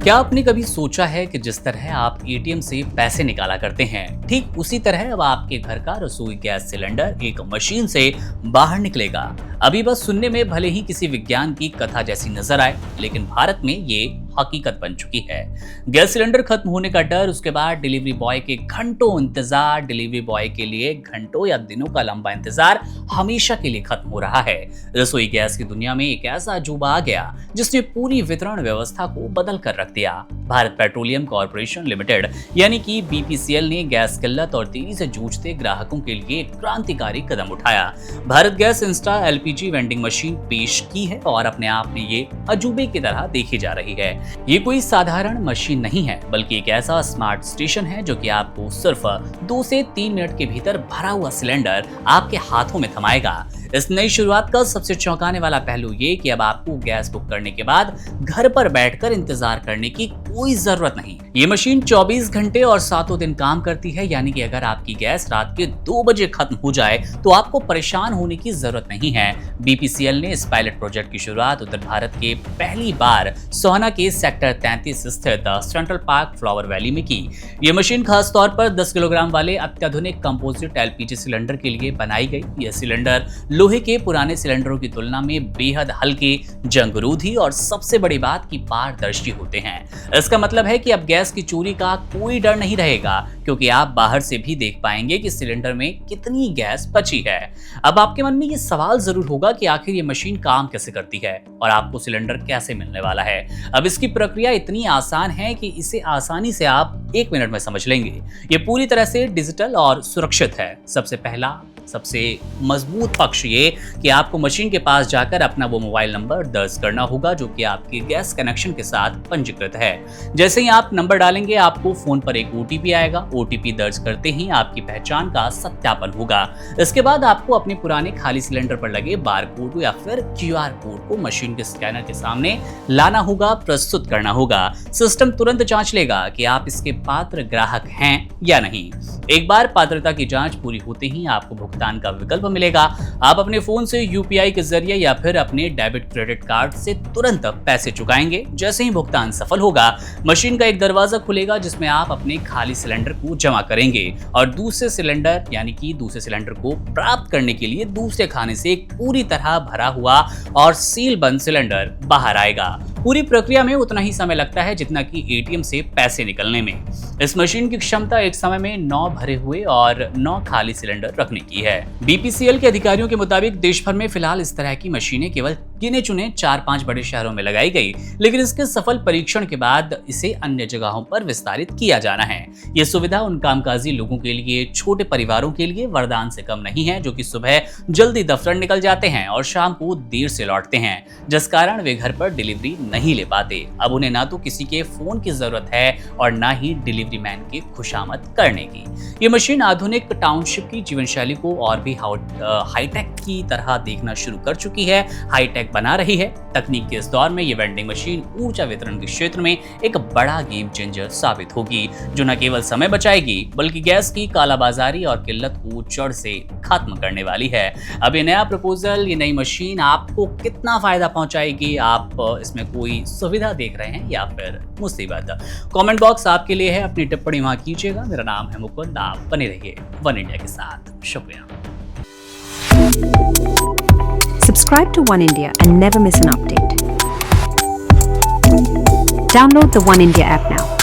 क्या आपने कभी सोचा है कि जिस तरह आप एटीएम से पैसे निकाला करते हैं, ठीक उसी तरह अब आपके घर का रसोई गैस सिलेंडर एक मशीन से बाहर निकलेगा। अभी बस सुनने में भले ही किसी विज्ञान की कथा जैसी नजर आए, लेकिन भारत में ये हकीकत बन चुकी है। गैस सिलेंडर खत्म होने का डर, उसके बाद डिलीवरी बॉय के घंटों इंतजार, डिलीवरी बॉय के लिए घंटों या दिनों का लंबा इंतजार हमेशा के लिए खत्म हो रहा है। रसोई गैस की दुनिया में एक ऐसा अजूबा आ गया जिसने पूरी वितरण व्यवस्था को बदल कर रख दिया। भारत पेट्रोलियम कॉर्पोरेशन लिमिटेड यानी कि बीपीसीएल ने गैस किल्लत और तेजी से जूझते ग्राहकों के लिए एक क्रांतिकारी कदम उठाया। Bharat gas Insta LPG vending machine पेश की है और अपने आप में ये अजूबे की तरह देखी जा रही है। ये कोई साधारण मशीन नहीं है, बल्कि एक ऐसा स्मार्ट स्टेशन है जो कि आपको सिर्फ 2 से 3 मिनट के भीतर भरा हुआ सिलेंडर आपके हाथों में थमाएगा। इस नई शुरुआत का सबसे चौंकाने वाला पहलू ये कि अब आपको गैस बुक करने के बाद घर पर बैठकर इंतजार करने की कोई जरूरत नहीं। ये मशीन 24 घंटे और 7 दिन काम करती है, यानी कि अगर आपकी गैस रात के 2 बजे खत्म हो जाए तो आपको परेशान होने की जरूरत नहीं है। बीपीसीएल ने इस पायलट प्रोजेक्ट की शुरुआत उत्तर भारत के पहली बार सोहना के सेक्टर 33 स्थित सेंट्रल पार्क फ्लावर वैली में की। ये मशीन खास तौर पर 10 किलोग्राम वाले अत्याधुनिक कंपोजिट एलपीजी सिलेंडर के लिए बनाई गई। यह सिलेंडर लोहे के पुराने सिलेंडरों की तुलना में बेहद हल्के, जंगरोधी और सबसे बड़ी बात की पारदर्शी होते हैं। इसका मतलब है कि अब गैस की चोरी का कोई डर नहीं रहेगा, क्योंकि आप बाहर से भी देख पाएंगे कि सिलेंडर में कितनी गैस बची है। अब आपके मन में ये सवाल जरूर होगा कि आखिर ये मशीन काम कैसे करती है और आपको सिलेंडर कैसे मिलने वाला है। अब इसकी प्रक्रिया इतनी आसान है कि इसे आसानी से आप 1 मिनट में समझ लेंगे। ये पूरी तरह से डिजिटल और सुरक्षित है। सबसे पहला, सबसे मजबूत पक्ष ये कि आपको मशीन के पास जाकर अपना वो मोबाइल नंबर दर्ज करना होगा जो कि आपके गैस कनेक्शन के साथ पंजीकृत है। जैसे ही आप नंबर डालेंगे, आपको फोन पर एक ओटीपी आएगा। ओटीपी दर्ज करते ही आपकी पहचान का सत्यापन होगा। इसके बाद आपको अपने पुराने खाली सिलेंडर पर लगे बारकोड या फिर क्यूआर कोड को मशीन के स्कैनर के सामने लाना होगा, प्रस्तुत करना होगा। सिस्टम तुरंत जांच लेगा कि आप इसके पात्र ग्राहक हैं या नहीं। एक बार पात्रता की जांच पूरी होते ही आपको भुगतान का विकल्प मिलेगा। आप अपने फोन से यूपीआई के जरिए या फिर अपने डेबिट क्रेडिट कार्ड से तुरंत पैसे चुकाएंगे। जैसे ही भुगतान सफल होगा, मशीन का एक दरवाजा खुलेगा जिसमें आप अपने खाली सिलेंडर को जमा करेंगे और दूसरे सिलेंडर को प्राप्त करने के लिए दूसरे खाने से एक पूरी तरह भरा हुआ और सील बंद सिलेंडर बाहर आएगा। पूरी प्रक्रिया में उतना ही समय लगता है जितना कि एटीएम से पैसे निकलने में। इस मशीन की क्षमता एक समय में 9 भरे हुए और 9 खाली सिलेंडर रखने की है। बीपीसीएल के अधिकारियों के मुताबिक देश भर में फिलहाल इस तरह की मशीनें केवल गिने चुने 4-5 बड़े शहरों में लगाई गई, लेकिन इसके सफल परीक्षण के बाद इसे अन्य जगहों पर विस्तारित किया जाना है। यह सुविधा उन कामकाजी लोगों के लिए, छोटे परिवारों के लिए वरदान से कम नहीं है, जो कि सुबह जल्दी दफ्तर निकल जाते हैं और शाम को देर से लौटते हैं, जिस कारण वे घर पर डिलीवरी नहीं ले पाते। अब उन्हें ना तो किसी के फोन की जरूरत है और ना ही डिलीवरी मैन की खुशामद करने की। ये मशीन आधुनिक टाउनशिप की जीवन शैली को और भी हाईटेक की तरह देखना शुरू कर चुकी है, हाईटेक बना रही है। तकनीक के इस दौर में ये वेंडिंग मशीन ऊर्जा वितरण के क्षेत्र में एक बड़ा गेम चेंजर साबित होगी, जो न केवल समय बचाएगी बल्कि गैस की कालाबाजारी और किल्लत को जड़ से खत्म करने वाली है। अब ये नया प्रपोजल, ये नई मशीन आपको कितना फायदा पहुंचाएगी? आप इसमें कोई सुविधा देख रहे हैं या फिर मुसीबत? कमेंट बॉक्स आपके लिए है, अपनी टिप्पणी वहां कीजिएगा। मेरा नाम है मुकुंद, आप बने रहिए वन इंडिया के साथ। शुक्रिया। Subscribe to One India and never miss an update. Download the One India app now.